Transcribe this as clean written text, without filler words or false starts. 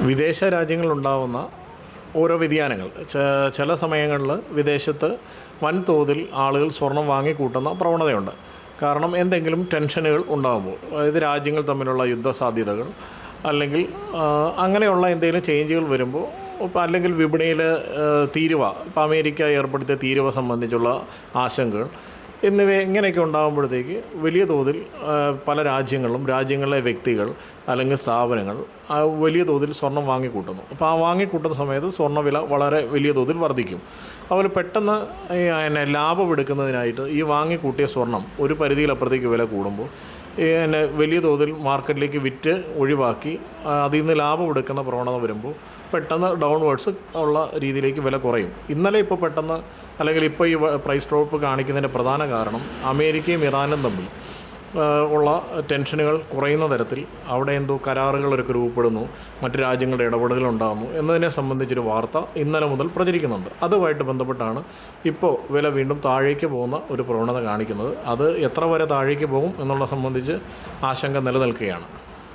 വിദേശ രാജ്യങ്ങളിലുണ്ടാകുന്ന ഓരോ വ്യതിയാനങ്ങൾ ചില സമയങ്ങളിൽ വിദേശത്ത് വൻതോതിൽ ആളുകൾ സ്വർണം വാങ്ങിക്കൂട്ടുന്ന പ്രവണതയുണ്ട്. കാരണം എന്തെങ്കിലും ടെൻഷനുകൾ ഉണ്ടാകുമ്പോൾ, അതായത് രാജ്യങ്ങൾ തമ്മിലുള്ള യുദ്ധ സാധ്യതകൾ അല്ലെങ്കിൽ അങ്ങനെയുള്ള എന്തെങ്കിലും ചേഞ്ചുകൾ വരുമ്പോൾ, ഇപ്പോൾ അല്ലെങ്കിൽ വിപണിയിൽ തീരുവ, ഇപ്പോൾ അമേരിക്ക ഏർപ്പെടുത്തിയ തീരുവ സംബന്ധിച്ചുള്ള ആശങ്കകൾ എന്നിവ ഇങ്ങനെയൊക്കെ ഉണ്ടാകുമ്പോഴത്തേക്ക് വലിയ തോതിൽ പല രാജ്യങ്ങളിലെ വ്യക്തികൾ അല്ലെങ്കിൽ സ്ഥാപനങ്ങൾ വലിയ തോതിൽ സ്വർണം വാങ്ങിക്കൂട്ടുന്നു. അപ്പോൾ ആ വാങ്ങിക്കൂട്ടുന്ന സമയത്ത് സ്വർണ്ണവില വളരെ വലിയ തോതിൽ വർദ്ധിക്കും. അതുപോലെ പെട്ടെന്ന് ലാഭമെടുക്കുന്നതിനായിട്ട് ഈ വാങ്ങിക്കൂട്ടിയ സ്വർണം ഒരു പരിധിയിലപ്പുറത്തേക്ക് വില കൂടുമ്പോൾ വലിയ തോതിൽ മാർക്കറ്റിലേക്ക് വിറ്റ് ഒഴിവാക്കി അതിൽ നിന്ന് ലാഭമെടുക്കുന്ന പ്രവണത വരുമ്പോൾ പെട്ടെന്ന് ഡൗൺവേർഡ്സ് ഉള്ള രീതിയിലേക്ക് വില കുറയും. ഇന്നലെ ഇപ്പോൾ പെട്ടെന്ന് അല്ലെങ്കിൽ ഇപ്പോൾ ഈ പ്രൈസ് ഡ്രോപ്പ് കാണിക്കുന്നതിൻ്റെ പ്രധാന കാരണം അമേരിക്കയും ഇറാനും തമ്മിൽ ഉള്ള ടെൻഷനുകൾ കുറയുന്ന തരത്തിൽ അവിടെ എന്തോ കരാറുകളൊക്കെ രൂപപ്പെടുന്നു, മറ്റു രാജ്യങ്ങളുടെ ഇടപെടലുണ്ടാകുന്നു എന്നതിനെ സംബന്ധിച്ചൊരു വാർത്ത ഇന്നലെ മുതൽ പ്രചരിക്കുന്നുണ്ട്. അതുമായിട്ട് ബന്ധപ്പെട്ടാണ് ഇപ്പോൾ വില വീണ്ടും താഴേക്ക് പോകുന്ന ഒരു പ്രവണത കാണിക്കുന്നത്. അത് എത്ര വരെ താഴേക്ക് പോകും എന്നുള്ളത് സംബന്ധിച്ച് ആശങ്ക നിലനിൽക്കുകയാണ്.